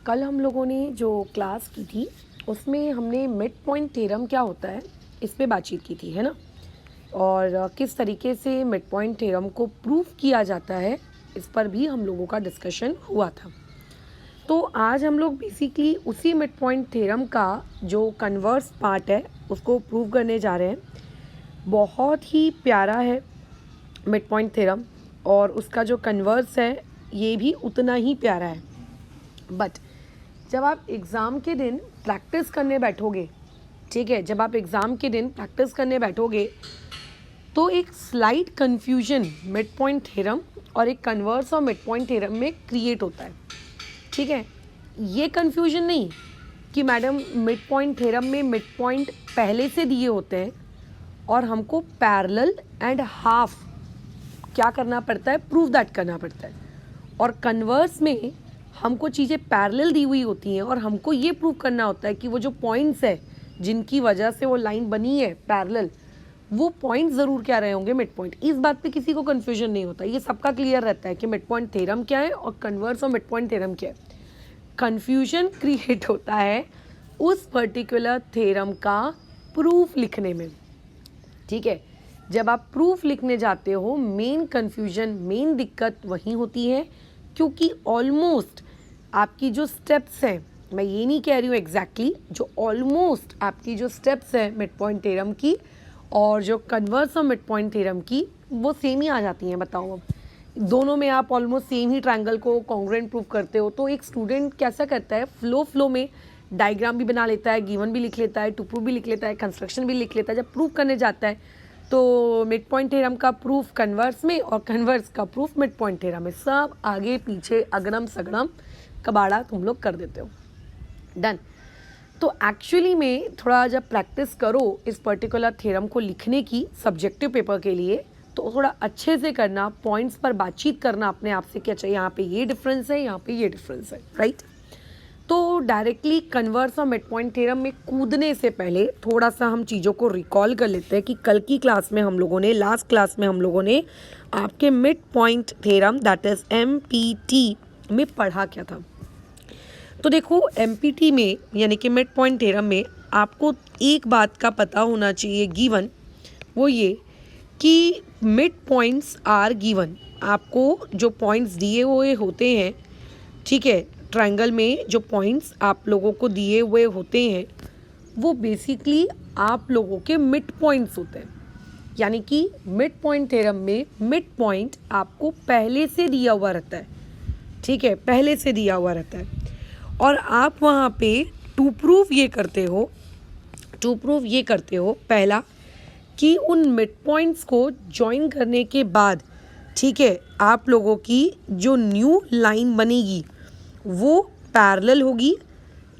कल हम लोगों ने जो क्लास की थी उसमें हमने मिड पॉइंट थ्योरम क्या होता है इस पे बातचीत की थी, है ना। और किस तरीके से मिड पॉइंट थ्योरम को प्रूव किया जाता है इस पर भी हम लोगों का डिस्कशन हुआ था। तो आज हम लोग बेसिकली उसी मिड पॉइंट थ्योरम का जो कन्वर्स पार्ट है उसको प्रूव करने जा रहे हैं। बहुत ही प्यारा है मिड पॉइंट थ्योरम, और उसका जो कन्वर्स है ये भी उतना ही प्यारा है। बट जब आप एग्ज़ाम के दिन प्रैक्टिस करने बैठोगे, ठीक है, जब आप एग्ज़ाम के दिन प्रैक्टिस करने बैठोगे तो एक slight confusion mid point theorem और एक कन्वर्स और मिड पॉइंट थ्योरम में क्रिएट होता है, ठीक है। ये कन्फ्यूजन नहीं कि मैडम मिड पॉइंट थ्योरम में मिड पॉइंट पहले से दिए होते हैं और हमको पैरेलल एंड हाफ क्या करना पड़ता है, प्रूव दैट करना पड़ता है। और कन्वर्स में हमको चीज़ें पैरेलल दी हुई होती हैं और हमको ये प्रूव करना होता है कि वो जो पॉइंट्स है जिनकी वजह से वो लाइन बनी है पैरेलल, वो पॉइंट्स ज़रूर क्या रहे होंगे, मिड पॉइंट। इस बात पे किसी को कन्फ्यूजन नहीं होता, ये सबका क्लियर रहता है कि मिड पॉइंट थ्योरम क्या है और कन्वर्स और मिड पॉइंट थ्योरम क्या है। कन्फ्यूजन क्रिएट होता है उस पर्टिकुलर थ्योरम का प्रूफ लिखने में, ठीक है। जब आप प्रूफ लिखने जाते हो मेन कन्फ्यूजन, मेन दिक्कत वहीं होती है, क्योंकि ऑलमोस्ट आपकी जो स्टेप्स हैं, मैं ये नहीं कह रही हूँ एग्जैक्टली, जो ऑलमोस्ट आपकी जो स्टेप्स हैं मिड पॉइंट थ्योरम की और जो कन्वर्स और मिड पॉइंट थ्योरम की, वो सेम ही आ जाती हैं। बताओ, अब दोनों में आप ऑलमोस्ट सेम ही ट्रायंगल को कॉन्ग्रुएंट प्रूव करते हो। तो एक स्टूडेंट कैसा करता है, फ्लो में डायग्राम भी बना लेता है, गिवन भी लिख लेता है, टू प्रूफ भी लिख लेता है, कंस्ट्रक्शन भी लिख लेता है। जब प्रूव करने जाता है तो मिड पॉइंट थ्योरम का प्रूफ कन्वर्स में और कन्वर्स का प्रूफ मिड पॉइंट थ्योरम में, सब आगे पीछे अगड़म सगड़म कबाड़ा तुम लोग कर देते हो। डन। तो एक्चुअली में थोड़ा जब प्रैक्टिस करो इस पर्टिकुलर थ्योरम को लिखने की सब्जेक्टिव पेपर के लिए, तो थोड़ा अच्छे से करना, पॉइंट्स पर बातचीत करना अपने आप से कि अच्छा यहाँ पे ये डिफरेंस है, यहाँ पे ये डिफरेंस है, राइट। तो डायरेक्टली कन्वर्स और मिड पॉइंट थ्योरम में कूदने से पहले थोड़ा सा हम चीज़ों को रिकॉल कर लेते हैं कि कल की क्लास में हम लोगों ने, लास्ट क्लास में हम लोगों ने आपके mid point theorem that is MPT में पढ़ा क्या था। तो देखो MPT में यानी कि मिड पॉइंट थ्योरम में आपको एक बात का पता होना चाहिए गिवन, वो ये कि मिड पॉइंट्स आर गिवन। आपको जो पॉइंट्स दिए हुए होते हैं, ठीक है, ट्रायंगल में जो पॉइंट्स आप लोगों को दिए हुए होते हैं वो बेसिकली आप लोगों के मिड पॉइंट्स होते हैं। यानी कि मिड पॉइंट थ्योरम में मिड पॉइंट आपको पहले से दिया हुआ रहता है, ठीक है, पहले से दिया हुआ रहता है। और आप वहाँ पे टू प्रूफ ये करते हो पहला कि उन मिड पॉइंट्स को ज्वाइन करने के बाद, ठीक है, आप लोगों की जो न्यू लाइन बनेगी वो पैरेलल होगी,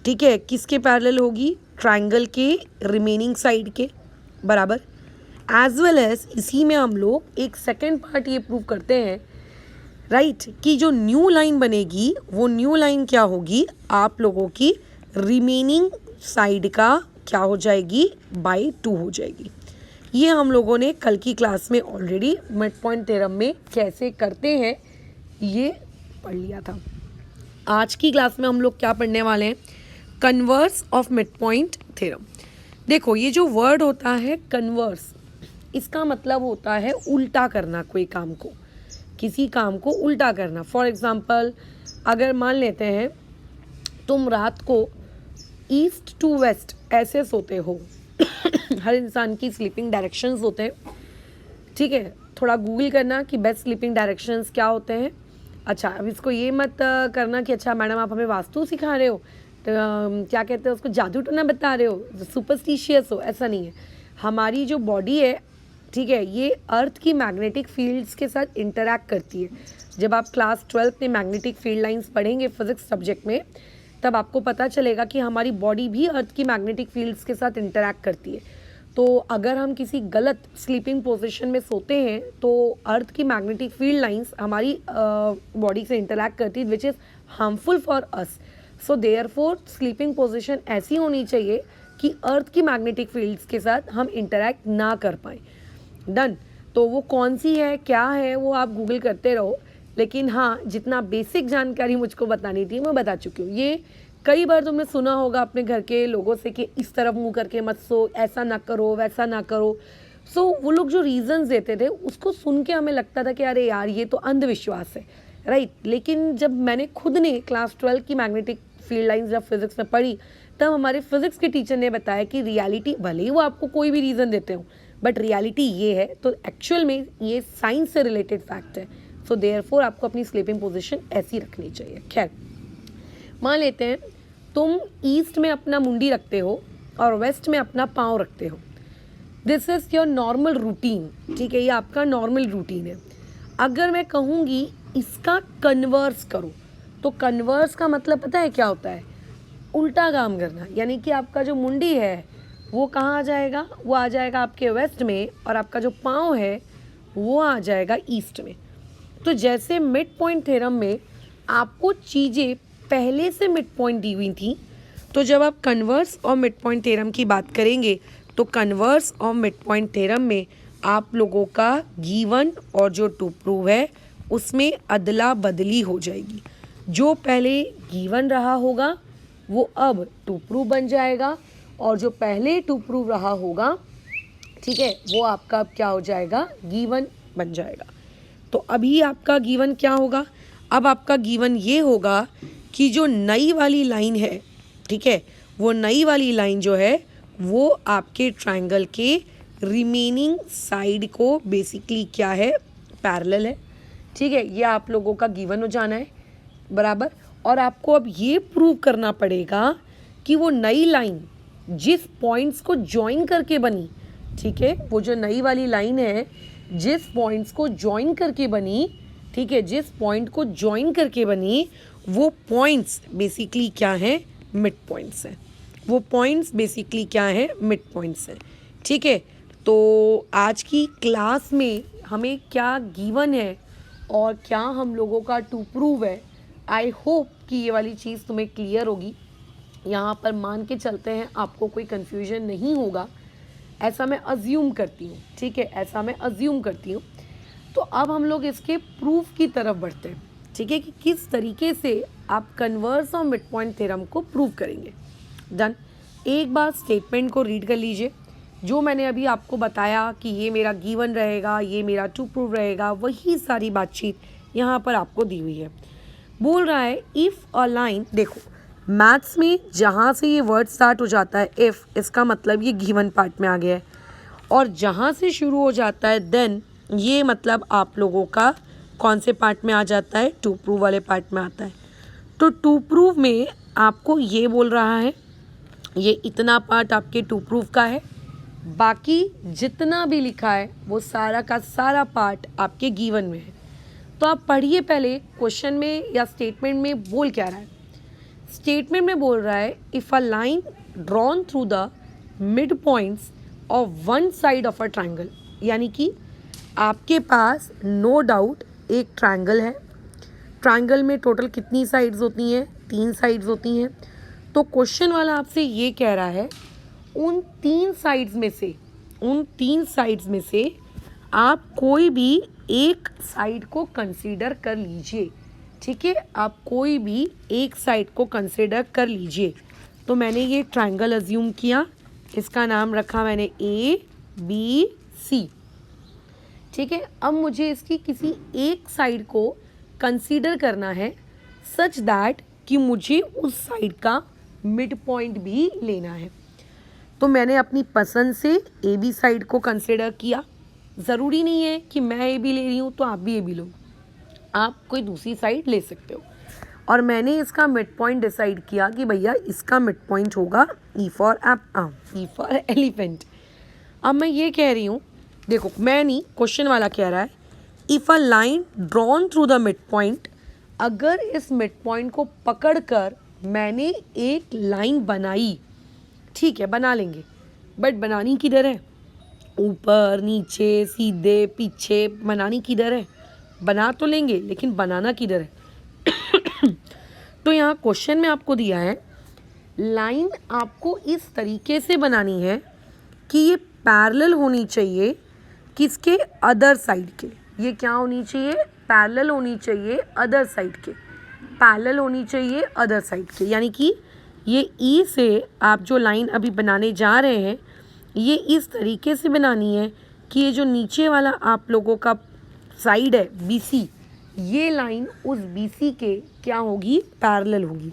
ठीक है। किसके पैरेलल होगी, ट्रायंगल के रिमेनिंग साइड के बराबर। एज वेल एज इसी में हम लोग एक सेकेंड पार्ट ये प्रूव करते हैं, राइट, कि जो न्यू लाइन बनेगी वो न्यू लाइन क्या होगी, आप लोगों की रिमेनिंग साइड का क्या हो जाएगी, बाई 2 हो जाएगी। ये हम लोगों ने कल की क्लास में ऑलरेडी मिड पॉइंट थ्योरम में कैसे करते हैं ये पढ़ लिया था। आज की क्लास में हम लोग क्या पढ़ने वाले हैं, converse of midpoint theorem. देखो ये जो वर्ड होता है कन्वर्स, इसका मतलब होता है उल्टा करना, कोई काम को, किसी काम को उल्टा करना। फॉर एग्जांपल अगर मान लेते हैं तुम रात को ईस्ट टू वेस्ट ऐसे सोते हो हर इंसान की स्लीपिंग डायरेक्शंस होते हैं, ठीक है। थोड़ा गूगल करना कि बेस्ट स्लीपिंग डायरेक्शंस क्या होते हैं। अच्छा, अब इसको ये मत करना कि अच्छा मैडम आप हमें वास्तु सिखा रहे हो, तो क्या कहते हैं उसको, जादू टोना बता रहे हो, सुपरस्टिशियस हो, ऐसा नहीं है। हमारी जो बॉडी है, ठीक है, ये अर्थ की मैग्नेटिक फील्ड्स के साथ इंटरैक्ट करती है। जब आप क्लास 12 में मैग्नेटिक फील्ड लाइंस पढ़ेंगे फिजिक्स सब्जेक्ट में, तब आपको पता चलेगा कि हमारी बॉडी भी अर्थ की मैग्नेटिक फील्ड्स के साथ इंटरैक्ट करती है। तो अगर हम किसी गलत स्लीपिंग पोजीशन में सोते हैं तो अर्थ की मैग्नेटिक फील्ड लाइंस हमारी बॉडी से इंटरैक्ट करती है, which is harmful for us. So therefore sleeping position ऐसी होनी चाहिए कि अर्थ की मैग्नेटिक फील्ड्स के साथ हम इंटरैक्ट ना कर पाएँ। डन। तो वो कौन सी है, क्या है, वो आप गूगल करते रहो लेकिन हाँ, जितना बेसिक जानकारी मुझको बतानी थी मैं बता चुकी हूँ। ये कई बार तुमने सुना होगा अपने घर के लोगों से कि इस तरफ मुँह करके मत सो, ऐसा ना करो, वैसा ना करो। सो वो लोग जो रीज़न्स देते थे उसको सुन के हमें लगता था कि अरे यार ये तो अंधविश्वास है, राइट। लेकिन जब मैंने खुद ने क्लास 12 की मैग्नेटिक फील्ड लाइंस जब फिजिक्स में पढ़ी, तब हमारे फिजिक्स के टीचर ने बताया कि रियलिटी, भले ही वो आपको कोई भी रीज़न देते हो, बट रियलिटी ये है। तो एक्चुअल में ये साइंस से रिलेटेड फैक्ट है। सो देयरफॉर आपको अपनी स्लीपिंग पोजीशन ऐसी रखनी चाहिए। खैर, मान लेते हैं तुम ईस्ट में अपना मुंडी रखते हो और वेस्ट में अपना पाँव रखते हो। This is your normal routine, ठीक है, ये आपका नॉर्मल रूटीन है। अगर मैं कहूँगी इसका कन्वर्स करो, तो कन्वर्स का मतलब पता है क्या होता है? उल्टा काम करना। यानी कि आपका जो मुंडी है वो कहाँ आ जाएगा? वो आ जाएगा आपके वेस्ट में, और आपका जो पाँव है वो आ जाएगा ईस्ट में। तो जैसे मिड पॉइंट थ्योरम में आपको चीज़ें पहले से मिड पॉइंट दी हुई थी, तो जब आप कन्वर्स और मिड पॉइंट थ्योरम की बात करेंगे तो कन्वर्स और मिड पॉइंट थ्योरम में आप लोगों का गिवन और जो टू प्रूव है उसमें अदला बदली हो जाएगी। जो पहले गिवन रहा होगा वो अब टू प्रूव बन जाएगा, और जो पहले टू प्रूव रहा होगा, ठीक है, वो आपका अब क्या हो जाएगा? गिवन बन जाएगा। तो अभी आपका गिवन क्या होगा? अब आपका गिवन ये होगा कि जो नई वाली लाइन है, ठीक है, वो नई वाली लाइन जो है वो आपके ट्रायंगल के रिमेनिंग साइड को बेसिकली क्या है? पैरेलल है, ठीक है। ये आप लोगों का गिवन हो जाना है, बराबर। और आपको अब ये प्रूव करना पड़ेगा कि वो नई लाइन जिस पॉइंट्स को ज्वाइन करके बनी, ठीक है, वो जो नई वाली लाइन है जिस पॉइंट्स को ज्वाइन करके बनी, ठीक है, जिस पॉइंट को ज्वाइन करके बनी, वो पॉइंट्स बेसिकली क्या हैं? मिड पॉइंट्स हैं। वो पॉइंट्स बेसिकली क्या हैं? मिड पॉइंट्स हैं, ठीक है। तो आज की क्लास में हमें क्या गिवन है और क्या हम लोगों का टू प्रूव है, आई होप कि ये वाली चीज़ तुम्हें क्लियर होगी। यहाँ पर मान के चलते हैं आपको कोई कन्फ्यूजन नहीं होगा, ऐसा मैं अज्यूम करती हूँ, ठीक है, ऐसा मैं अज्यूम करती हूँ। तो अब हम लोग इसके प्रूफ की तरफ बढ़ते हैं, ठीक है, कि किस तरीके से आप कन्वर्स और मिड पॉइंट थ्योरम को प्रूव करेंगे। डन। एक बार स्टेटमेंट को रीड कर लीजिए। जो मैंने अभी आपको बताया कि ये मेरा गिवन रहेगा, ये मेरा टू प्रूव रहेगा, वही सारी बातचीत यहाँ पर आपको दी हुई है। बोल रहा है इफ़ अ लाइन, देखो मैथ्स में जहाँ से ये वर्ड स्टार्ट हो जाता है इफ़, इसका मतलब ये गिवन पार्ट में आ गया है, और जहाँ से शुरू हो जाता है देन, ये मतलब आप लोगों का कौन से पार्ट में आ जाता है? टू प्रूव वाले पार्ट में आता है। तो टू प्रूव में आपको ये बोल रहा है ये इतना पार्ट आपके टू प्रूव का है, बाकी जितना भी लिखा है वो सारा का सारा पार्ट आपके गिवन में है। तो आप पढ़िए पहले क्वेश्चन में या स्टेटमेंट में बोल क्या रहा है। स्टेटमेंट में बोल रहा है if a line drawn through the mid points of one side of a triangle, यानी कि आपके पास नो डाउट एक ट्रायंगल है। ट्रायंगल में टोटल कितनी साइड्स होती हैं? 3 साइड्स होती हैं। तो क्वेश्चन वाला आपसे ये कह रहा है उन 3 साइड्स में से आप कोई भी एक साइड को कंसीडर कर लीजिए, ठीक है, आप कोई भी एक साइड को कंसीडर कर लीजिए। तो मैंने ये ट्रायंगल अज्यूम किया, इसका नाम रखा मैंने ABC, ठीक है। अब मुझे इसकी किसी एक साइड को कंसीडर करना है सच दैट कि मुझे उस साइड का मिड पॉइंट भी लेना है। तो मैंने अपनी पसंद से AB साइड को कंसीडर किया। ज़रूरी नहीं है कि मैं AB ले रही हूँ तो आप भी AB लो, आप कोई दूसरी साइड ले सकते हो। और मैंने इसका मिड पॉइंट डिसाइड किया कि भैया इसका मिड पॉइंट होगा E फॉर एलिफेंट। अब मैं ये कह रही हूँ, देखो मैं नहीं, क्वेश्चन वाला कह रहा है if a line drawn through the mid point, अगर इस मिड पॉइंट को पकड़कर मैंने एक लाइन बनाई, ठीक है, बना लेंगे, बट बनानी किधर है? ऊपर, नीचे, सीधे, पीछे, बनानी किधर है? बना तो लेंगे लेकिन बनाना किधर है? तो यहाँ क्वेश्चन में आपको दिया है लाइन आपको इस तरीके से बनानी है कि ये पैरेलल होनी चाहिए किसके? अदर साइड के। ये क्या होनी चाहिए? पैरेलल होनी चाहिए अदर साइड के, पैरेलल होनी चाहिए अदर साइड के। यानी कि ये ई से आप जो लाइन अभी बनाने जा रहे हैं ये इस तरीके से बनानी है कि ये जो नीचे वाला आप लोगों का साइड है BC, ये लाइन उस BC के क्या होगी, पैरेलल होगी।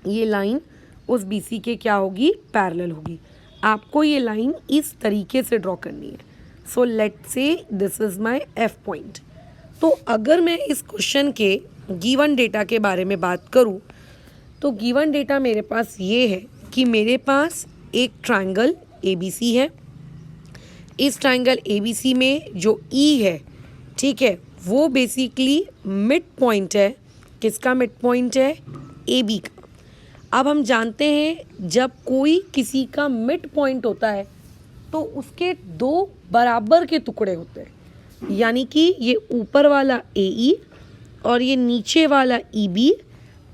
ये लाइन उस BC के क्या होगी, पैरेलल होगी। आपको ये लाइन इस तरीके से ड्रॉ करनी है। So let's say this is my F point. तो अगर मैं इस क्वेश्चन के गिवन डेटा के बारे में बात करूं तो गिवन डेटा मेरे पास ये है कि मेरे पास एक ट्रायंगल ABC है। इस ट्रायंगल ABC में जो E है, ठीक है, वो बेसिकली मिड पॉइंट है। किसका मिड पॉइंट है, AB का। अब हम जानते हैं जब कोई किसी का मिड पॉइंट होता है तो उसके दो बराबर के टुकड़े होते हैं। यानी कि ये ऊपर वाला AE और ये नीचे वाला EB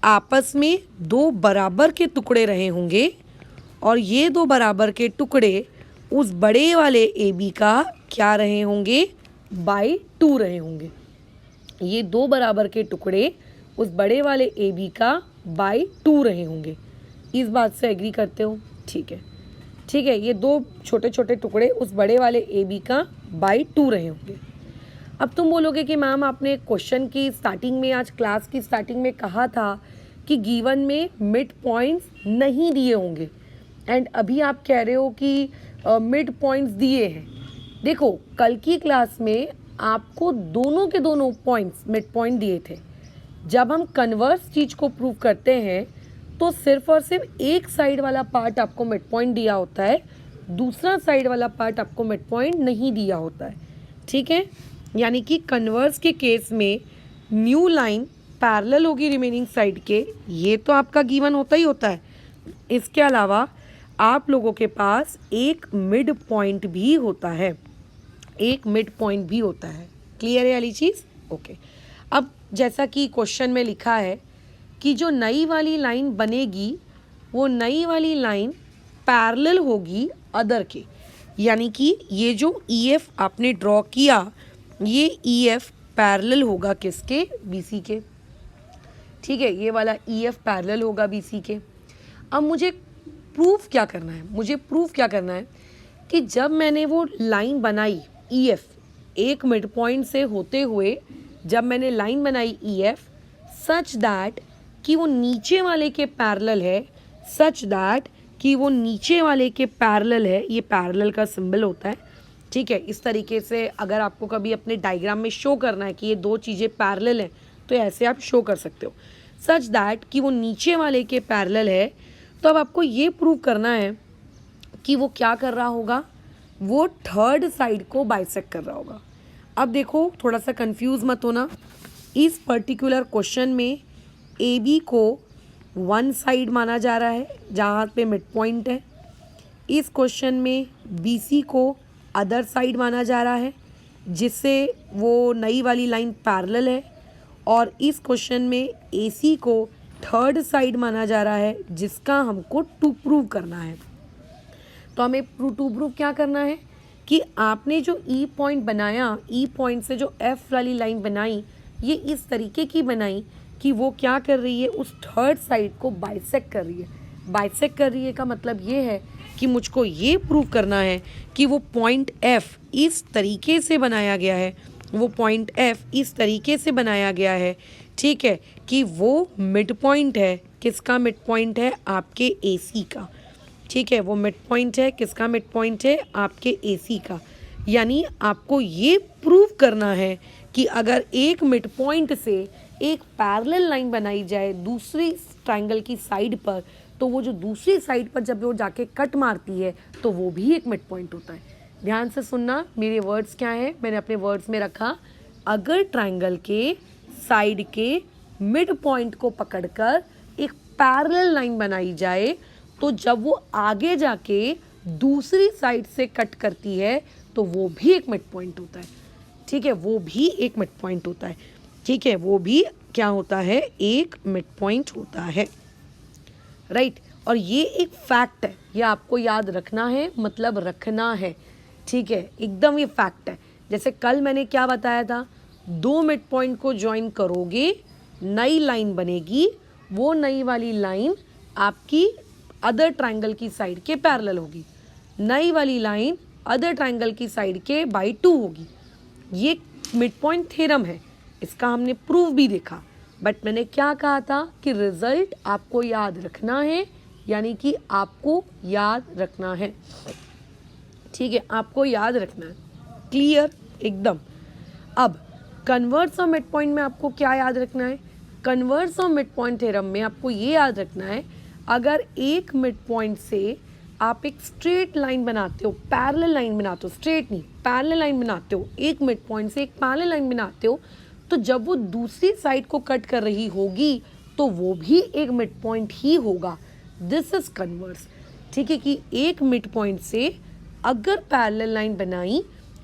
आपस में दो बराबर के टुकड़े रहे होंगे और ये दो बराबर के टुकड़े उस बड़े वाले AB का क्या रहे होंगे, बाई 2 रहे होंगे। ये दो बराबर के टुकड़े उस बड़े वाले AB का बाई 2 रहे होंगे। इस बात से एग्री करते हो, ठीक है, ठीक है। ये दो छोटे छोटे टुकड़े उस बड़े वाले AB का बाई 2 रहे होंगे। अब तुम बोलोगे कि मैम आपने क्वेश्चन की स्टार्टिंग में, आज क्लास की स्टार्टिंग में कहा था कि गिवन में मिड पॉइंट्स नहीं दिए होंगे एंड अभी आप कह रहे हो कि मिड पॉइंट्स दिए हैं। देखो कल की क्लास में आपको दोनों के दोनों पॉइंट्स मिड पॉइंट दिए थे। जब हम कन्वर्स चीज़ को प्रूव करते हैं तो सिर्फ और सिर्फ एक साइड वाला पार्ट आपको मिड पॉइंट दिया होता है, दूसरा साइड वाला पार्ट आपको मिड पॉइंट नहीं दिया होता है, ठीक है। यानी कि कन्वर्स के केस में न्यू लाइन पैरेलल होगी रिमेनिंग साइड के, ये तो आपका गिवन होता ही होता है। इसके अलावा आप लोगों के पास एक मिड पॉइंट भी होता है, एक मिड पॉइंट भी होता है। क्लियर है वाली चीज़, ओके। अब जैसा कि क्वेश्चन में लिखा है कि जो नई वाली लाइन बनेगी वो नई वाली लाइन पैरेलल होगी अदर के। यानी कि ये जो EF आपने ड्रॉ किया ये EF पैरेलल होगा किसके, BC के, ठीक है। ये वाला EF पैरेलल होगा BC के। अब मुझे प्रूफ क्या करना है, मुझे प्रूफ क्या करना है कि जब मैंने वो लाइन बनाई EF एक मिड पॉइंट से होते हुए, जब मैंने लाइन बनाई EF सच दैट कि वो नीचे वाले के पैरेलल है, सच दैट कि वो नीचे वाले के पैरेलल है, ये पैरेलल का सिंबल होता है, ठीक है। इस तरीके से अगर आपको कभी अपने डायग्राम में शो करना है कि ये दो चीज़ें पैरेलल हैं तो ऐसे आप शो कर सकते हो, सच दैट कि वो नीचे वाले के पैरेलल है। तो अब आपको ये प्रूव करना है कि वो क्या कर रहा होगा, वो थर्ड साइड को बाइसेक्ट कर रहा होगा। अब देखो थोड़ा सा कंफ्यूज मत होना, इस पर्टिकुलर क्वेश्चन में AB को वन साइड माना जा रहा है जहाँ पे मिड पॉइंट है। इस क्वेश्चन में BC को अदर साइड माना जा रहा है जिससे वो नई वाली लाइन पैरेलल है, और इस क्वेश्चन में AC को थर्ड साइड माना जा रहा है जिसका हमको टू प्रूव करना है। तो हमें टू प्रूव क्या करना है कि आपने जो E पॉइंट बनाया, E पॉइंट से जो F वाली लाइन बनाई ये इस तरीके की बनाई कि वो क्या कर रही है, उस थर्ड साइड को बाइसेक्ट कर रही है। बाइसेक्ट कर रही है का मतलब ये है कि मुझको ये प्रूव करना है कि वो पॉइंट F इस तरीके से बनाया गया है, वो पॉइंट F इस तरीके से बनाया गया है, ठीक है, कि वो मिड पॉइंट है। किसका मिड पॉइंट है, आपके AC का, ठीक है। वो मिड पॉइंट है, किसका मिड पॉइंट है, आपके AC का। यानी आपको ये प्रूव करना है कि अगर एक मिड पॉइंट से एक पैरेलल लाइन बनाई जाए दूसरी ट्रायंगल की साइड पर, तो वो जो दूसरी साइड पर जब वो जाके कट मारती है तो वो भी एक मिड पॉइंट होता है। ध्यान से सुनना, मेरे वर्ड्स क्या हैं, मैंने अपने वर्ड्स में रखा, अगर ट्रायंगल के साइड के मिड पॉइंट को पकड़कर एक पैरेलल लाइन बनाई जाए तो जब वो आगे जाके दूसरी साइड से कट करती है तो वो भी एक मिड पॉइंट होता है, ठीक है, वो भी एक मिड पॉइंट होता है, ठीक है, वो भी क्या होता है, एक मिड पॉइंट होता है, राइट। और ये एक फैक्ट है, ये आपको याद रखना है, मतलब रखना है, ठीक है, एकदम ये फैक्ट है। जैसे कल मैंने क्या बताया था, दो मिड पॉइंट को ज्वाइन करोगे, नई लाइन बनेगी, वो नई वाली लाइन आपकी अदर ट्रायंगल की साइड के पैरेलल होगी, नई वाली लाइन अदर ट्रायंगल की साइड के बाई 2 होगी। ये मिड पॉइंट थ्योरम है, इसका हमने प्रूफ भी देखा। बट मैंने क्या कहा था कि रिजल्ट आपको याद रखना है, यानी कि आपको याद रखना है, ठीक है, आपको याद रखना है। क्लियर एकदम। अब कन्वर्स ऑफ मिड पॉइंट में आपको क्या याद रखना है? Converse of midpoint theorem में आपको ये याद रखना है, अगर एक मिड पॉइंट से आप एक स्ट्रेट लाइन बनाते हो, पैरेलल लाइन बनाते हो, स्ट्रेट नहीं पैरेलल लाइन बनाते हो, एक मिड पॉइंट से एक पैरेलल लाइन बनाते हो, तो जब वो दूसरी साइड को कट कर रही होगी तो वो भी एक मिड पॉइंट ही होगा। दिस इज कन्वर्स, ठीक है, कि एक मिड पॉइंट से अगर पैरेलल लाइन बनाई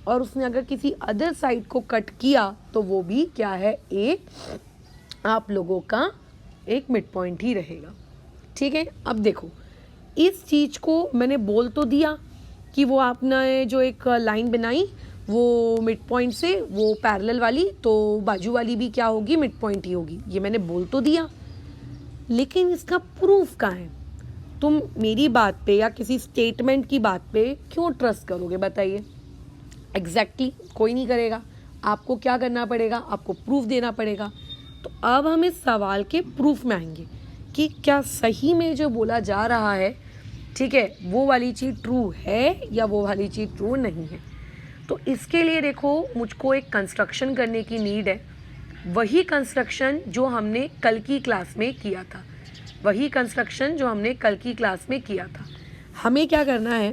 और उसने अगर किसी अदर साइड को कट किया तो वो भी क्या है, एक आप लोगों का एक मिड पॉइंट ही रहेगा। ठीक है, अब देखो इस चीज़ को मैंने बोल तो दिया कि वो आपने जो एक लाइन बनाई वो मिड पॉइंट से वो पैरेलल वाली, तो बाजू वाली भी क्या होगी, मिड पॉइंट ही होगी, ये मैंने बोल तो दिया। लेकिन इसका प्रूफ कहाँ है? तुम मेरी बात पे या किसी स्टेटमेंट की बात पे क्यों ट्रस्ट करोगे बताइए? एग्जैक्टली कोई नहीं करेगा। आपको क्या करना पड़ेगा, आपको प्रूफ देना पड़ेगा। तो अब हम इस सवाल के प्रूफ में आएंगे कि क्या सही में जो बोला जा रहा है, ठीक है, वो वाली चीज़ ट्रू है या वो वाली चीज़ ट्रू नहीं है। तो इसके लिए देखो मुझको एक कंस्ट्रक्शन करने की नीड है, वही कंस्ट्रक्शन जो हमने कल की क्लास में किया था, वही कंस्ट्रक्शन जो हमने कल की क्लास में किया था। हमें क्या करना है,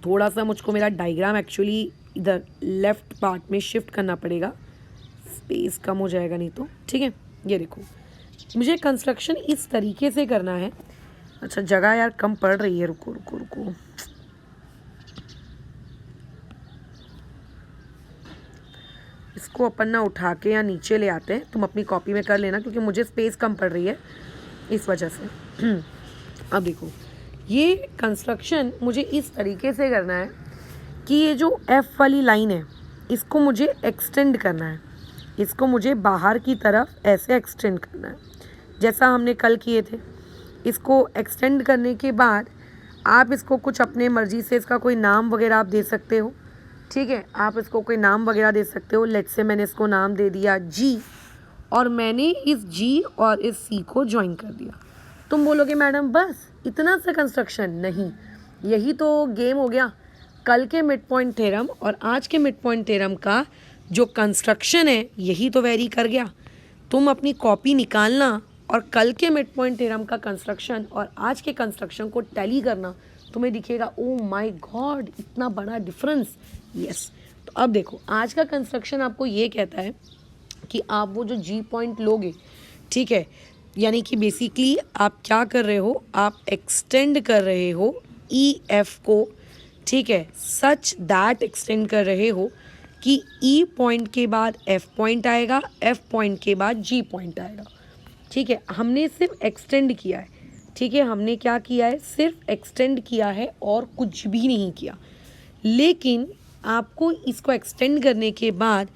थोड़ा सा मुझको मेरा डायग्राम एक्चुअली इधर लेफ़्ट पार्ट में शिफ्ट करना पड़ेगा, स्पेस कम हो जाएगा नहीं तो। ठीक है, ये देखो मुझे कंस्ट्रक्शन इस तरीके से करना है। अच्छा जगह यार कम पड़ रही है, रुको रुको रुको, इसको अपन ना उठा के या नीचे ले आते हैं, तुम अपनी कॉपी में कर लेना क्योंकि मुझे स्पेस कम पड़ रही है इस वजह से। अब देखो ये कंस्ट्रक्शन मुझे इस तरीके से करना है कि ये जो F वाली लाइन है इसको मुझे एक्सटेंड करना है, इसको मुझे बाहर की तरफ ऐसे एक्सटेंड करना है जैसा हमने कल किए थे। इसको एक्सटेंड करने के बाद आप इसको कुछ अपने मर्ज़ी से इसका कोई नाम वगैरह आप दे सकते हो। ठीक है, आप इसको कोई नाम वगैरह दे सकते हो। लेट्स से मैंने इसको नाम दे दिया G, और मैंने इस G और इस C को ज्वाइन कर दिया। तुम बोलोगे मैडम बस इतना सा कंस्ट्रक्शन? नहीं, यही तो गेम हो गया। कल के मिड पॉइंट थ्योरम और आज के मिड पॉइंट थ्योरम का जो कंस्ट्रक्शन है यही तो वेरी कर गया। तुम अपनी कॉपी निकालना और कल के मिड पॉइंट थ्योरम का कंस्ट्रक्शन और आज के कंस्ट्रक्शन को टैली करना, तुम्हें दिखेगा ओ माय गॉड इतना बड़ा डिफरेंस। यस, तो अब देखो आज का कंस्ट्रक्शन आपको ये कहता है कि आप वो जो G पॉइंट लोगे, ठीक है, यानी कि बेसिकली आप क्या कर रहे हो, आप एक्सटेंड कर रहे हो EF को, ठीक है, सच दैट एक्सटेंड कर रहे हो कि E पॉइंट के बाद F पॉइंट आएगा, F पॉइंट के बाद G पॉइंट आएगा। ठीक है, हमने सिर्फ एक्सटेंड किया है। ठीक है, हमने क्या किया है, सिर्फ एक्सटेंड किया है और कुछ भी नहीं किया। लेकिन आपको इसको एक्सटेंड करने के बाद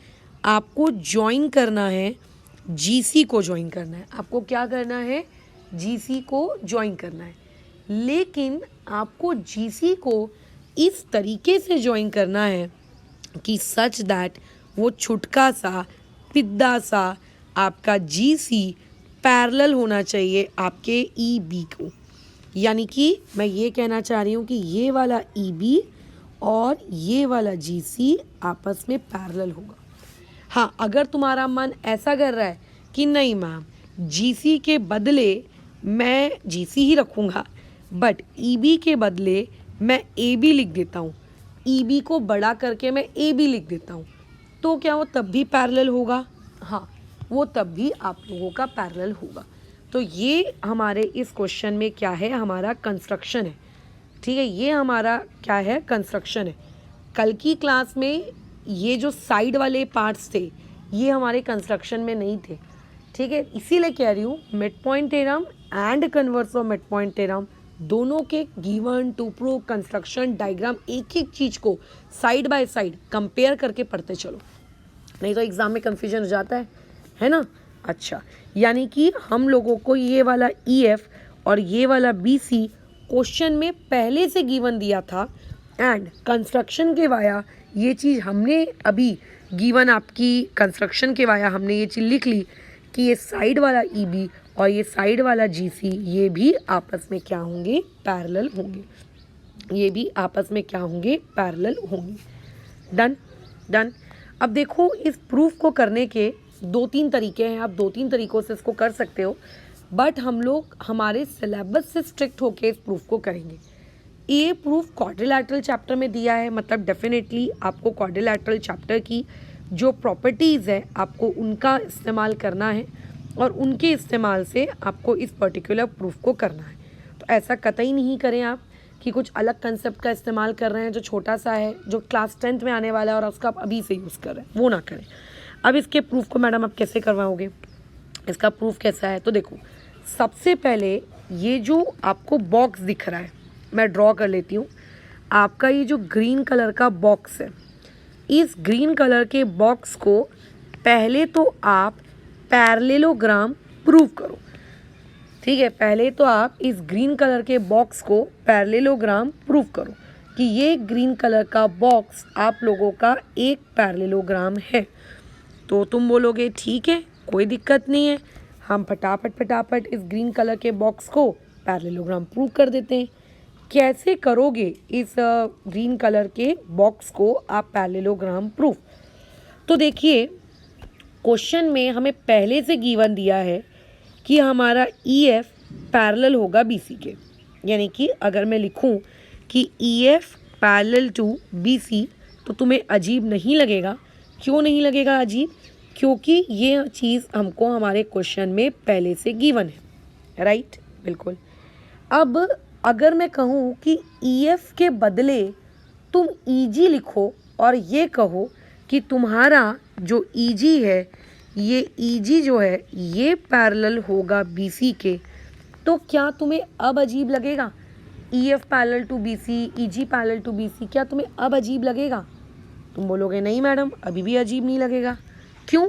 आपको ज्वाइन करना है, GC को ज्वाइन करना है। आपको क्या करना है, GC को ज्वाइन करना है। लेकिन आपको GC को इस तरीके से ज्वाइन करना है कि सच दैट वो छुटका सा पिद्दा सा आपका GC पैरेलल होना चाहिए आपके EB को। यानी कि मैं ये कहना चाह रही हूँ कि ये वाला EB और ये वाला GC आपस में पैरेलल होगा। हाँ, अगर तुम्हारा मन ऐसा कर रहा है कि नहीं मैम GC के बदले मैं GC ही रखूँगा बट EB के बदले मैं AB लिख देता हूँ, EB को बड़ा करके मैं AB लिख देता हूँ, तो क्या वो तब भी पैरेलल होगा? हाँ, वो तब भी आप लोगों का पैरेलल होगा। तो ये हमारे इस क्वेश्चन में क्या है, हमारा कंस्ट्रक्शन है। ठीक है, ये हमारा क्या है, कंस्ट्रक्शन है। कल की क्लास में ये जो साइड वाले पार्ट्स थे ये हमारे कंस्ट्रक्शन में नहीं थे। ठीक है, इसीलिए कह रही हूँ midpoint theorem and converse of midpoint theorem दोनों के given to prove construction diagram एक एक चीज़ को साइड बाय साइड कंपेयर करके पढ़ते चलो। नहीं तो एग्ज़ाम में कन्फ्यूजन हो जाता है ना। अच्छा, यानी कि हम लोगों को ये वाला EF और ये वाला BC क्वेश्चन में पहले से गिवन दिया था, एंड कंस्ट्रक्शन के वाया ये चीज़ हमने अभी गिवन, आपकी कंस्ट्रक्शन के वाया हमने ये चीज़ लिख ली कि ये साइड वाला EB और ये साइड वाला GC ये भी आपस में क्या होंगे, पैरेलल होंगे। ये भी आपस में क्या होंगे, पैरेलल होंगे। Done done. अब देखो, इस प्रूफ को करने के 2-3 तरीके हैं, आप 2-3 तरीक़ों से इसको कर सकते हो, बट हम लोग हमारे सिलेबस से स्ट्रिक्ट होके इस प्रूफ को करेंगे। ये प्रूफ क्वाड्रिलैटरल चैप्टर में दिया है, मतलब डेफिनेटली आपको क्वाड्रिलैटरल चैप्टर की जो प्रॉपर्टीज़ है आपको उनका इस्तेमाल करना है और उनके इस्तेमाल से आपको इस पर्टिकुलर प्रूफ को करना है। तो ऐसा कतई नहीं करें आप कि कुछ अलग कंसेप्ट का इस्तेमाल कर रहे हैं जो छोटा सा है, जो क्लास 10th में आने वाला है और उसका आप अभी से यूज़ कर रहे हैं, वो ना करें। अब इसके प्रूफ को मैडम आप कैसे करवाओगे, इसका प्रूफ कैसा है? तो देखो, सबसे पहले ये जो आपको बॉक्स दिख रहा है, मैं ड्रॉ कर लेती हूँ। आपका ये जो ग्रीन कलर का बॉक्स है, इस ग्रीन कलर के बॉक्स को पहले तो आप पैरेललोग्राम प्रूव करो। ठीक है, पहले तो आप इस ग्रीन कलर के बॉक्स को पैरेललोग्राम प्रूव करो कि ये ग्रीन कलर का बॉक्स आप लोगों का एक पैरेललोग्राम है। तो तुम बोलोगे ठीक है, कोई दिक्कत नहीं है, हम फटाफट इस ग्रीन कलर के बॉक्स को पैरेललोग्राम प्रूव कर देते हैं। कैसे करोगे इस ग्रीन कलर के बॉक्स को आप पैरेललोग्राम प्रूफ? तो देखिए, क्वेश्चन में हमें पहले से गिवन दिया है कि हमारा EF पैरेलल होगा BC के, यानी कि अगर मैं लिखूं कि EF पैरेलल टू BC तो तुम्हें अजीब नहीं लगेगा। क्यों नहीं लगेगा अजीब? क्योंकि ये चीज़ हमको हमारे क्वेश्चन में पहले से गिवन है, राइट? बिल्कुल। अब अगर मैं कहूँ कि EF के बदले तुम EG लिखो और ये कहो कि तुम्हारा जो EG है, ये EG जो है ये पैरेलल होगा BC के, तो क्या तुम्हें अब अजीब लगेगा? EF parallel to BC, EG parallel to BC, क्या तुम्हें अब अजीब लगेगा? तुम बोलोगे नहीं मैडम, अभी भी अजीब नहीं लगेगा। क्यों?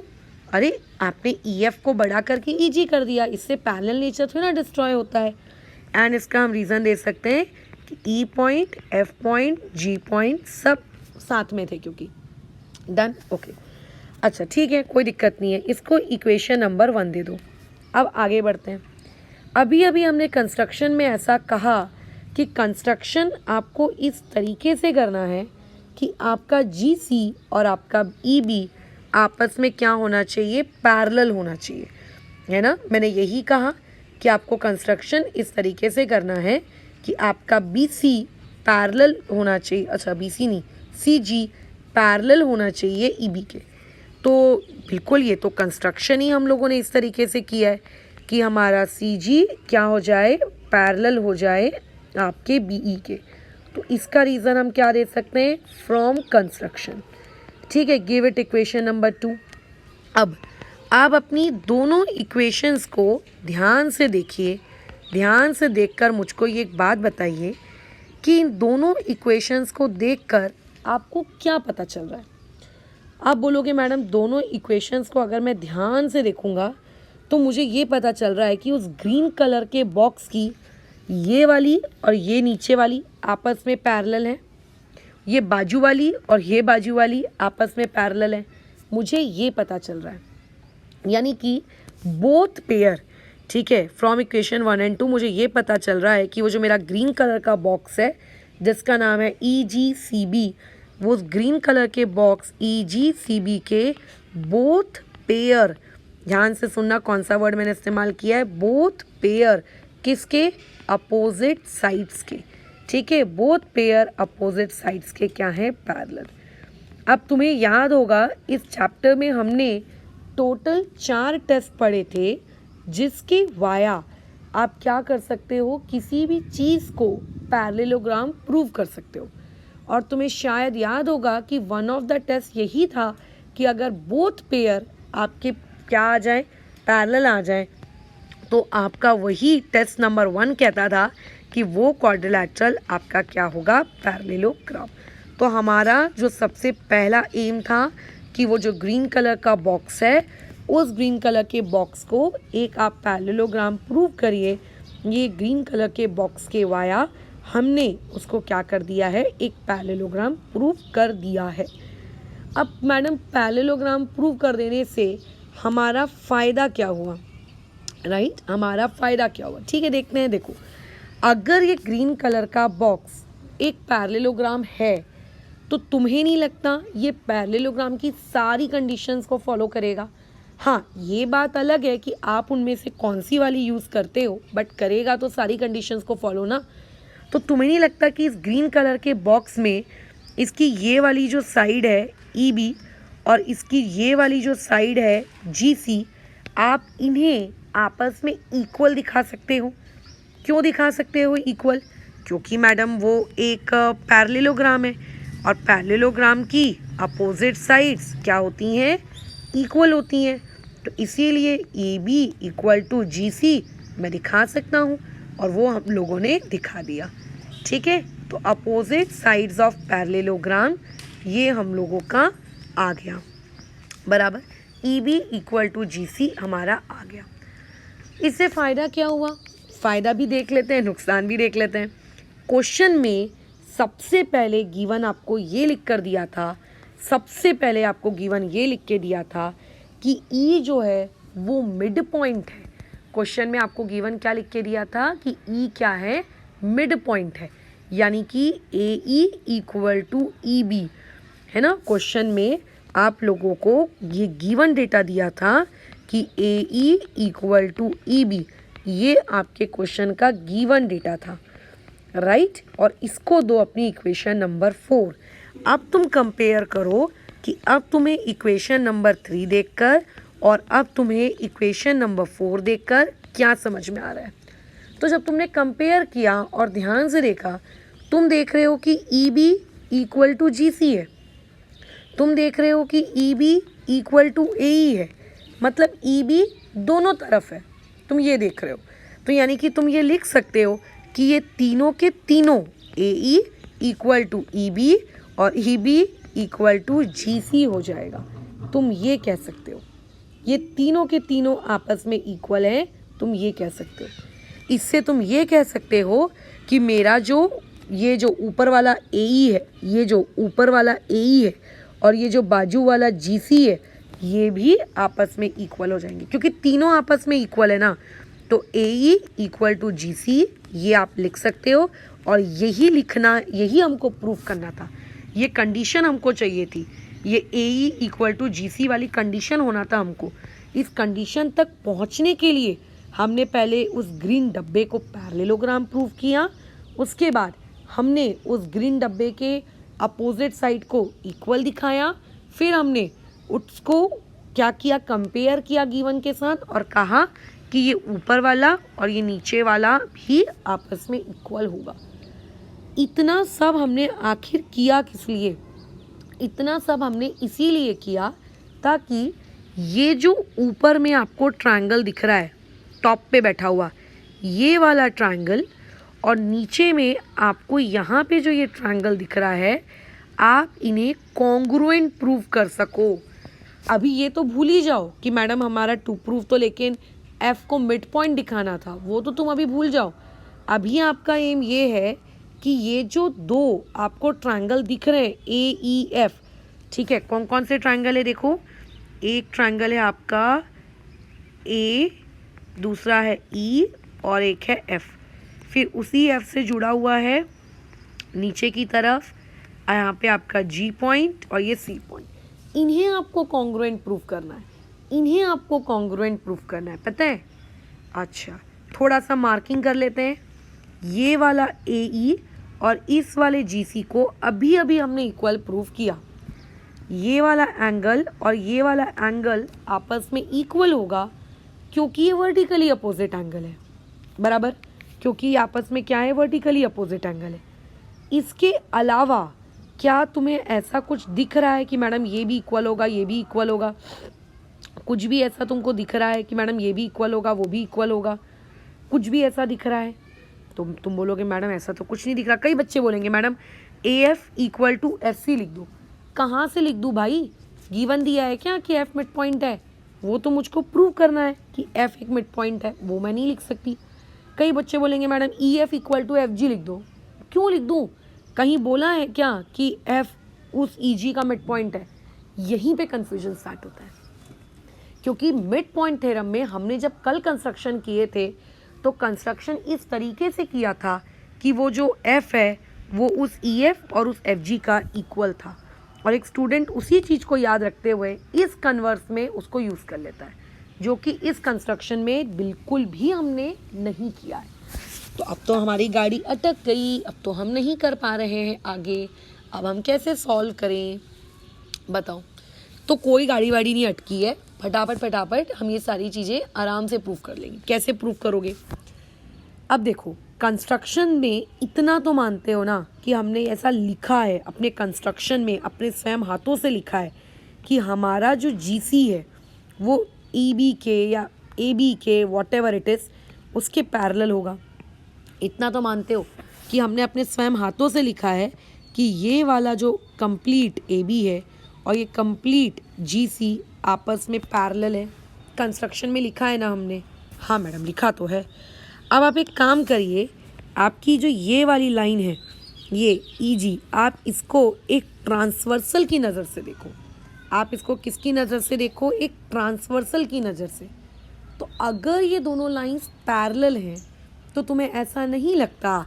अरे आपने EF को बड़ा करके EG कर दिया, इससे पैरेलल नेचर थोड़ा ना डिस्ट्रॉय होता है। एंड इसका हम रीज़न दे सकते हैं कि E point, F point, G point सब साथ में थे क्योंकि। Done, okay. अच्छा ठीक है, कोई दिक्कत नहीं है, इसको इक्वेशन नंबर 1 दे दो। अब आगे बढ़ते हैं। अभी हमने कंस्ट्रक्शन में ऐसा कहा कि कंस्ट्रक्शन आपको इस तरीके से करना है कि आपका GC और आपका EB आपस में क्या होना चाहिए, पैरेलल होना चाहिए, है ना। मैंने यही कहा कि आपको कंस्ट्रक्शन इस तरीके से करना है कि आपका BC पैरेलल होना चाहिए, अच्छा BC नहीं, CG पैरेलल होना चाहिए EB के। तो बिल्कुल ये तो कंस्ट्रक्शन ही हम लोगों ने इस तरीके से किया है कि हमारा CG क्या हो जाए, पैरेलल हो जाए आपके BE के। तो इसका रीज़न हम क्या दे सकते हैं, फ्रॉम कंस्ट्रक्शन। ठीक है, गिव इट इक्वेशन नंबर 2। अब आप अपनी दोनों इक्वेशंस को ध्यान से देखिए, ध्यान से देखकर मुझको ये एक बात बताइए कि इन दोनों इक्वेशंस को देखकर आपको क्या पता चल रहा है। आप बोलोगे मैडम दोनों इक्वेशंस को अगर मैं ध्यान से देखूंगा तो मुझे ये पता चल रहा है कि उस ग्रीन कलर के बॉक्स की ये वाली और ये नीचे वाली आपस में पैरेलल है, ये बाजू वाली और ये बाजू वाली आपस में पैरेलल है, मुझे ये पता चल रहा है। यानी कि बोथ पेयर, ठीक है, फ्रॉम इक्वेशन 1 और 2 मुझे ये पता चल रहा है कि वो जो मेरा ग्रीन कलर का बॉक्स है जिसका नाम है EGCB, वो ग्रीन कलर के बॉक्स EGCB के बोथ पेयर, ध्यान से सुनना कौन सा वर्ड मैंने इस्तेमाल किया है, बोथ पेयर, किसके, अपोजिट साइड्स के। ठीक है, बोथ पेयर अपोजिट साइड्स के क्या है, पैरेलल। अब तुम्हें याद होगा इस चैप्टर में हमने टोटल 4 टेस्ट पढ़े थे जिसके वाया आप क्या कर सकते हो, किसी भी चीज़ को पैरेललोग्राम प्रूव कर सकते हो। और तुम्हें शायद याद होगा कि वन ऑफ द टेस्ट यही था कि अगर बोथ पेयर आपके क्या आ जाए, पैरेलल आ जाए, तो आपका वही टेस्ट नंबर 1 कहता था कि वो क्वाड्रिलैटरल आपका क्या होगा, पैरेललोग्राम। तो हमारा जो सबसे पहला एम था कि वो जो ग्रीन कलर का बॉक्स है, उस ग्रीन कलर के बॉक्स को एक आप पैरेललोग्राम प्रूव करिए। ये ग्रीन कलर के बॉक्स के वाया हमने उसको क्या कर दिया है, एक पैरेललोग्राम प्रूव कर दिया है। अब मैडम पैरेललोग्राम प्रूव कर देने से हमारा फ़ायदा क्या हुआ, राइट? हमारा फ़ायदा क्या हुआ, ठीक है, देखते हैं। देखो, अगर ये ग्रीन कलर का बॉक्स एक पैरेललोग्राम है तो तुम्हें नहीं लगता ये पैरेललोग्राम की सारी कंडीशंस को फॉलो करेगा? हाँ, ये बात अलग है कि आप उनमें से कौन सी वाली यूज़ करते हो, बट करेगा तो सारी कंडीशंस को फॉलो ना। तो तुम्हें नहीं लगता कि इस ग्रीन कलर के बॉक्स में इसकी ये वाली जो साइड है EB और इसकी ये वाली जो साइड है GC, आप इन्हें आपस में इक्वल दिखा सकते हो? क्यों दिखा सकते हो इक्वल? क्योंकि मैडम वो एक पैरेललोग्राम है और पैरेललोग्राम की अपोजिट साइड्स क्या होती हैं, इक्वल होती हैं। तो इसीलिए AB इक्वल टू GC मैं दिखा सकता हूँ और वो हम लोगों ने दिखा दिया, ठीक है। तो अपोजिट साइड्स ऑफ पैरेललोग्राम ये हम लोगों का आ गया, बराबर। EB इक्वल टू GC हमारा आ गया। इससे फ़ायदा क्या हुआ, फ़ायदा भी देख लेते हैं, नुकसान भी देख लेते हैं। क्वेश्चन में सबसे पहले गिवन आपको ये लिख कर दिया था, सबसे पहले आपको गिवन ये लिख के दिया था कि E जो है वो मिड पॉइंट है। क्वेश्चन में आपको गिवन क्या लिख के दिया था कि E क्या है, मिड पॉइंट है, यानी कि AE इक्वल टू EB है ना। क्वेश्चन में आप लोगों को ये गिवन डेटा दिया था कि AE इक्वल टू EB, ये आपके क्वेश्चन का गिवन डेटा था, राइट। और इसको दो अपनी इक्वेशन नंबर 4। अब तुम कंपेयर करो कि अब तुम्हें इक्वेशन नंबर 3 देखकर और अब तुम्हें इक्वेशन नंबर 4 देखकर क्या समझ में आ रहा है। तो जब तुमने कंपेयर किया और ध्यान से देखा, तुम देख रहे हो कि EB इक्वल टू GC है, तुम देख रहे हो कि EB इक्वल टू AE है, मतलब EB दोनों तरफ है, तुम ये देख रहे हो। तो यानी कि तुम ये लिख सकते हो कि ये तीनों के तीनों AE इक्वल टू EB और EB इक्वल टू GC हो जाएगा। तुम ये कह सकते हो ये तीनों के तीनों आपस में इक्वल हैं, तुम ये कह सकते हो। इससे तुम ये कह सकते हो कि मेरा ये जो ऊपर वाला AE है, ये जो ऊपर वाला AE है और ये जो बाजू वाला GC है, ये भी आपस में इक्वल हो जाएंगे, क्योंकि तीनों आपस में इक्वल है ना। तो AE इक्वल टू GC ये आप लिख सकते हो और यही लिखना, यही हमको प्रूफ करना था, ये कंडीशन हमको चाहिए थी, ये AE इक्वल टू GC वाली कंडीशन होना था हमको। इस कंडीशन तक पहुंचने के लिए हमने पहले उस ग्रीन डब्बे को पैरेललोग्राम प्रूव किया, उसके बाद हमने उस ग्रीन डब्बे के अपोजिट साइड को इक्वल दिखाया, फिर हमने उसको क्या किया, कंपेयर किया गिवन के साथ और कहा कि ये ऊपर वाला और ये नीचे वाला भी आपस में इक्वल होगा। इतना सब हमने आखिर किया किस लिए? इतना सब हमने इसीलिए किया ताकि ये जो ऊपर में आपको ट्रायंगल दिख रहा है टॉप पे बैठा हुआ, ये वाला ट्रायंगल, और नीचे में आपको यहाँ पे जो ये ट्रायंगल दिख रहा है, आप इन्हें कॉन्ग्रुएंट प्रूव कर सको। अभी ये तो भूल ही जाओ कि मैडम हमारा टू प्रूफ तो लेकिन F को मिड पॉइंट दिखाना था, वो तो तुम अभी भूल जाओ। अभी आपका एम ये है कि ये जो दो आपको ट्रायंगल दिख रहे हैं AEF, ठीक है, कौन कौन से ट्रायंगल है देखो। एक ट्रायंगल है आपका A, दूसरा है E और एक है F। फिर उसी F से जुड़ा हुआ है नीचे की तरफ यहाँ पे आपका G पॉइंट और ये C पॉइंट। इन्हें आपको कॉन्ग्रुएंट प्रूफ करना है, इन्हें आपको कॉन्ग्रुएंट प्रूफ करना है, पता है। अच्छा, थोड़ा सा मार्किंग कर लेते हैं। ये वाला AE और इस वाले GC को अभी अभी हमने इक्वल प्रूफ किया। ये वाला एंगल और ये वाला एंगल आपस में इक्वल होगा क्योंकि ये वर्टिकली अपोजिट एंगल है, बराबर, क्योंकि ये आपस में क्या है, वर्टिकली अपोजिट एंगल है। इसके अलावा क्या तुम्हें ऐसा कुछ दिख रहा है कि मैडम ये भी इक्वल होगा, ये भी इक्वल होगा? कुछ भी ऐसा तुमको दिख रहा है कि मैडम ये भी इक्वल होगा, वो भी इक्वल होगा? कुछ भी ऐसा दिख रहा है? तुम बोलोगे मैडम ऐसा तो कुछ नहीं दिख रहा। कई बच्चे बोलेंगे madam AF equal to FC लिख दो। कहाँ से लिख दूँ भाई? गिवन दिया है क्या कि एफ मिड पॉइंट है, वो तो मुझको प्रूव करना है कि एफ एक मिड पॉइंट है, वो मैं नहीं लिख सकती। कई बच्चे बोलेंगे madam E F equal to F G लिख दो। क्यों लिख दूँ? कहीं बोला है क्या कि एफ उस ई जी का मिड पॉइंट है? यहीं पे कन्फ्यूजन स्टार्ट होता है, क्योंकि मिड पॉइंट थ्योरम में हमने जब कल कंस्ट्रक्शन किए थे तो कंस्ट्रक्शन इस तरीके से किया था कि वो जो एफ है वो उस ई एफ और उस एफ जी का इक्वल था, और एक स्टूडेंट उसी चीज़ को याद रखते हुए इस कन्वर्स में उसको यूज़ कर लेता है, जो कि इस कंस्ट्रक्शन में बिल्कुल भी हमने नहीं किया है। तो अब तो हमारी गाड़ी अटक गई, अब तो हम नहीं कर पा रहे हैं आगे, अब हम कैसे सॉल्व करें बताओ? तो कोई गाड़ी वाड़ी नहीं अटकी है, फटाफट हम ये सारी चीज़ें आराम से प्रूव कर लेंगे। कैसे प्रूव करोगे? अब देखो, कंस्ट्रक्शन में इतना तो मानते हो ना कि हमने ऐसा लिखा है अपने कंस्ट्रक्शन में, अपने स्वयं हाथों से लिखा है कि हमारा जो जीसी है वो ई बी के या ए बी के वॉट एवर इट इज़ उसके पैरेलल होगा। इतना तो मानते हो कि हमने अपने स्वयं हाथों से लिखा है कि ये वाला जो कंप्लीट ए बी है और ये कंप्लीट जी सी आपस में पैरेलल है। कंस्ट्रक्शन में लिखा है ना हमने? हाँ मैडम लिखा तो है। अब आप एक काम करिए, आपकी जो ये वाली लाइन है ये ई जी, आप इसको एक ट्रांसवर्सल की नज़र से देखो। आप इसको किसकी नज़र से देखो? एक ट्रांसवर्सल की नज़र से। तो अगर ये दोनों लाइंस पैरेलल हैं तो तुम्हें ऐसा नहीं लगता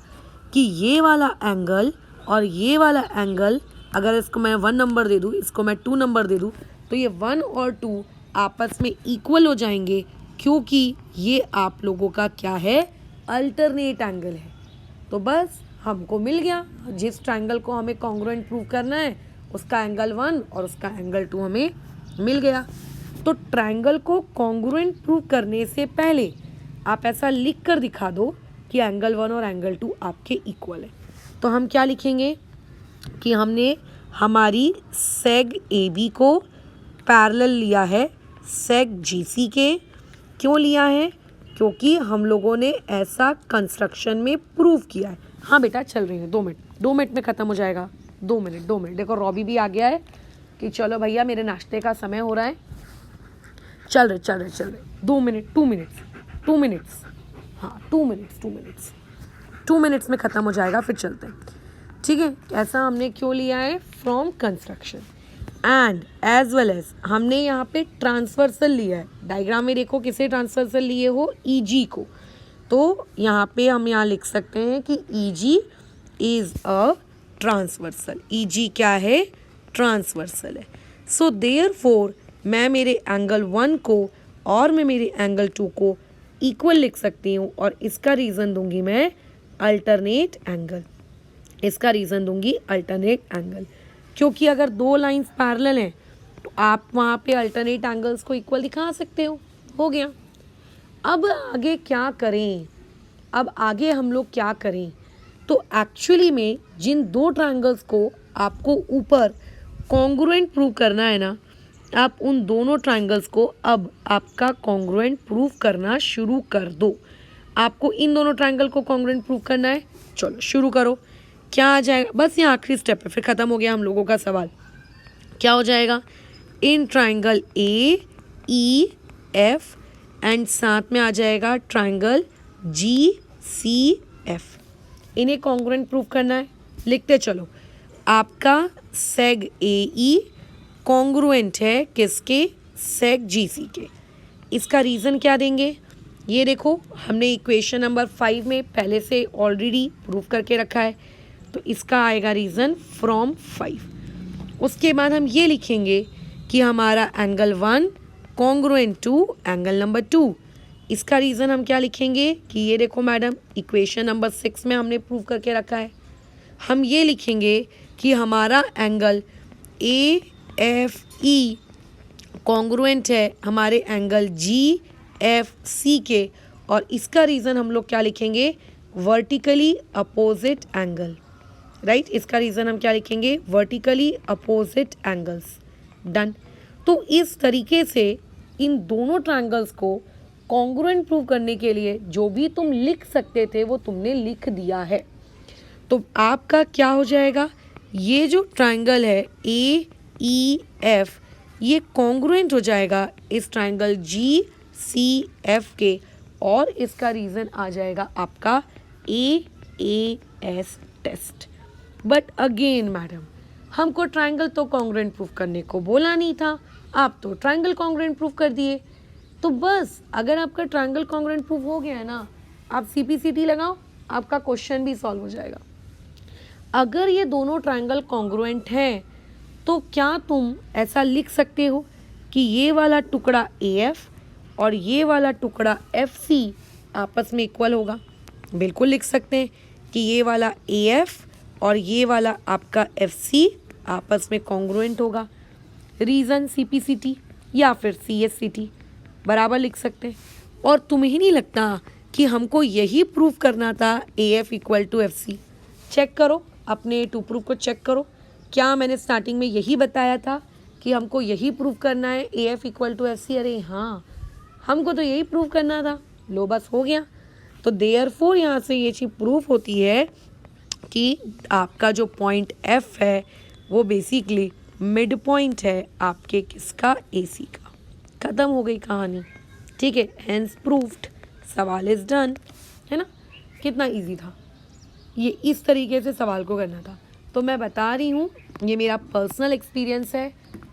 कि ये वाला एंगल और ये वाला एंगल, अगर इसको मैं 1 नंबर दे दूँ, इसको मैं 2 नंबर दे दूँ, तो ये 1 और 2 आपस में इक्वल हो जाएंगे, क्योंकि ये आप लोगों का क्या है? अल्टरनेट एंगल है। तो बस हमको मिल गया, जिस ट्रायंगल को हमें कॉन्ग्रुएंट प्रूव करना है उसका एंगल 1 और उसका एंगल 2 हमें मिल गया। तो ट्रायंगल को कॉन्ग्रुएंट प्रूव करने से पहले आप ऐसा लिख कर दिखा दो कि एंगल 1 और एंगल 2 आपके इक्वल है। तो हम क्या लिखेंगे कि हमने हमारी सेग ए बी को पैरेलल लिया है सेग जी सी के। क्यों लिया है? क्योंकि हम लोगों ने ऐसा कंस्ट्रक्शन में प्रूव किया है। हाँ बेटा चल रही है, 2 मिनट में ख़त्म हो जाएगा। 2 मिनट। देखो रॉबी भी आ गया है कि चलो भैया मेरे नाश्ते का समय हो रहा है। चल रहे 2 मिनट्स। हाँ 2 मिनट्स में ख़त्म हो जाएगा, फिर चलते हैं। ठीक है, ऐसा हमने क्यों लिया है? From construction and as well as हमने यहाँ पे ट्रांसवर्सल लिया है। डायग्राम में देखो किसे ट्रांसवर्सल लिए हो? ई जी को। तो यहाँ पे हम यहाँ लिख सकते हैं कि ई जी इज़ अ ट्रांसवर्सल। ई जी क्या है? ट्रांसवर्सल है। सो देयरफॉर मैं मेरे एंगल 1 को और मैं मेरे एंगल 2 को इक्वल लिख सकती हूँ, और इसका रीज़न दूंगी मैं अल्टरनेट एंगल। क्योंकि अगर 2 लाइंस पैरेलल हैं तो आप वहाँ पे अल्टरनेट एंगल्स को इक्वल दिखा सकते हो गया। अब आगे क्या करें? हम लोग क्या करें? तो एक्चुअली में जिन 2 ट्रायंगल्स को आपको ऊपर कॉन्ग्रुएंट प्रूव करना है ना, आप उन दोनों ट्रायंगल्स को अब आपका कॉन्ग्रुएंट प्रूव करना शुरू कर दो। आपको इन दोनों ट्रायंगल को कॉन्ग्रुएंट प्रूव करना है, चलो शुरू करो। क्या आ जाएगा? बस ये आखिरी स्टेप है, फिर ख़त्म हो गया हम लोगों का सवाल। क्या हो जाएगा? In triangle A E F and साथ में आ जाएगा ट्रायंगल जी सी एफ। इन्हें कॉन्ग्रुएंट प्रूव करना है, लिखते चलो। आपका सेग ए ई कॉन्ग्रुएंट है किसके? सेग जी सी के। इसका रीज़न क्या देंगे? ये देखो हमने इक्वेशन नंबर 5 में पहले से ऑलरेडी प्रूव करके रखा है, तो इसका आएगा रीज़न फ्रॉम 5। उसके बाद हम ये लिखेंगे कि हमारा angle 1 congruent to angle number 2। इसका रीज़न हम क्या लिखेंगे कि ये देखो मैडम इक्वेशन नंबर 6 में हमने प्रूव करके रखा है। हम ये लिखेंगे कि हमारा angle A F E congruent है हमारे एंगल जी एफ सी के, और इसका रीज़न हम लोग क्या लिखेंगे? Vertically opposite angle. राइट, इसका रीज़न हम क्या लिखेंगे? Vertically opposite angles. डन। तो इस तरीके से इन दोनों ट्रायंगल्स को कॉन्ग्रुएंट प्रूव करने के लिए जो भी तुम लिख सकते थे वो तुमने लिख दिया है। तो आपका क्या हो जाएगा? ये जो ट्रायंगल है ए ई एफ, ये कॉन्ग्रुएंट हो जाएगा इस ट्राइंगल जी सी एफ के, और इसका रीज़न आ जाएगा आपका AAS test. But again madam, हमको ट्राइंगल तो कॉन्ग्रुएंट प्रूफ करने को बोला नहीं था, आप तो ट्राइंगल कॉन्ग्रुएंट प्रूफ कर दिए। तो बस अगर आपका ट्राइंगल कॉन्ग्रुएंट प्रूफ हो गया है ना, आप CPCT लगाओ, आपका क्वेश्चन भी सॉल्व हो जाएगा। अगर ये दोनों ट्राइंगल कॉन्ग्रुएंट हैं तो क्या तुम ऐसा लिख सकते हो कि ये वाला टुकड़ा AF और ये वाला टुकड़ा FC आपस में इक्वल होगा? बिल्कुल लिख सकते हैं कि ये वाला AF और ये वाला आपका FC आपस में कॉन्ग्रुएंट होगा। रीज़न CPCT या फिर CSCT बराबर लिख सकते हैं। और तुम्हें नहीं लगता कि हमको यही प्रूफ करना था AF equal to FC? Check करो, अपने टू प्रूफ को चेक करो। क्या मैंने स्टार्टिंग में यही बताया था कि हमको यही प्रूफ करना है AF इक्वल टू FC? अरे हाँ, हमको तो यही प्रूफ करना था। लो बस हो गया। तो देयरफॉर यहाँ से ये चीज़ प्रूफ होती है कि आपका जो पॉइंट F है वो बेसिकली मिड पॉइंट है आपके किसका? AC का। ख़त्म हो गई कहानी, ठीक है। हैंस प्रूफ्ड, सवाल इज़ डन, है ना। कितना इजी था, ये इस तरीके से सवाल को करना था। तो मैं बता रही हूँ, ये मेरा पर्सनल एक्सपीरियंस है।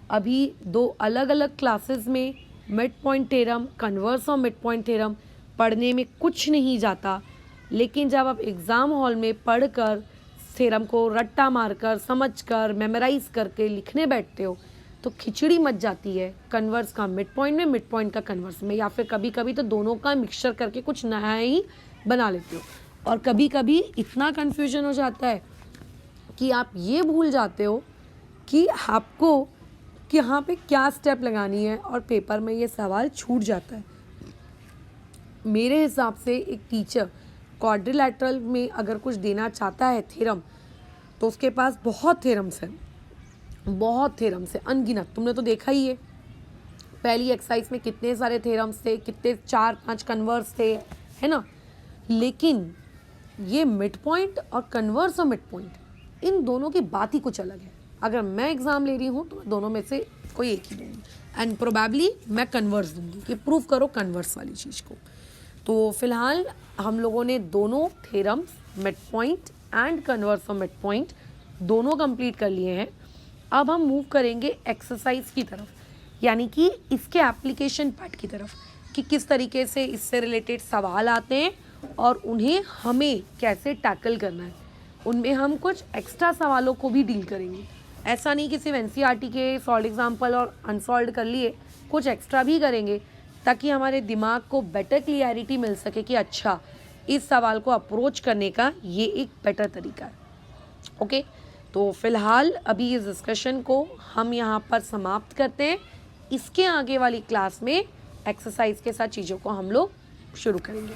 अभी दो अलग अलग क्लासेस में मिड पॉइंट थ्योरम, कन्वर्स और मिड पॉइंट थ्योरम पढ़ने में कुछ नहीं जाता, लेकिन जब आप एग्ज़ाम हॉल में पढ़कर थ्योरम को रट्टा मारकर समझकर मेमोराइज करके लिखने बैठते हो तो खिचड़ी मच जाती है। कन्वर्स का मिड पॉइंट में, मिड पॉइंट का कन्वर्स में, या फिर कभी कभी तो दोनों का मिक्सचर करके कुछ नया ही बना लेते हो। और कभी कभी इतना कन्फ्यूजन हो जाता है कि आप ये भूल जाते हो कि आपको कि यहाँ पे क्या स्टेप लगानी है, और पेपर में ये सवाल छूट जाता है। मेरे हिसाब से एक टीचर क्वाड्रिलैटरल में अगर कुछ देना चाहता है थ्योरम, तो उसके पास बहुत थ्योरम्स हैं, बहुत थ्योरम्स है, अनगिनत। तुमने तो देखा ही है पहली एक्सरसाइज में कितने सारे थ्योरम्स थे, कितने 4-5 कन्वर्स थे, है ना। लेकिन ये मिड पॉइंट और कन्वर्स और मिड पॉइंट, इन दोनों की बात ही कुछ अलग है। अगर मैं एग्ज़ाम ले रही हूँ तो मैं दोनों में से कोई एक ही दूँगी, एंड प्रोबेबली मैं कन्वर्स दूँगी कि प्रूव करो कन्वर्स वाली चीज़ को। तो फिलहाल हम लोगों ने दोनों theorems, mid point and converse और मिड पॉइंट, दोनों कंप्लीट कर लिए हैं। अब हम मूव करेंगे एक्सरसाइज की तरफ, यानी कि इसके एप्लीकेशन पार्ट की तरफ, कि किस तरीके से इससे रिलेटेड सवाल आते हैं और उन्हें हमें कैसे टैकल करना है। उनमें हम कुछ एक्स्ट्रा सवालों को भी डील करेंगे। ऐसा नहीं कि सिर्फ NCERT के सॉल्व एग्जाम्पल और अनसॉल्व कर लिए, कुछ एक्स्ट्रा भी करेंगे ताकि हमारे दिमाग को बेटर क्लियरिटी मिल सके कि अच्छा, इस सवाल को अप्रोच करने का ये एक बेटर तरीका है। ओके, तो फिलहाल अभी इस डिस्कशन को हम यहाँ पर समाप्त करते हैं। इसके आगे वाली क्लास में एक्सरसाइज के साथ चीज़ों को हम लोग शुरू करेंगे।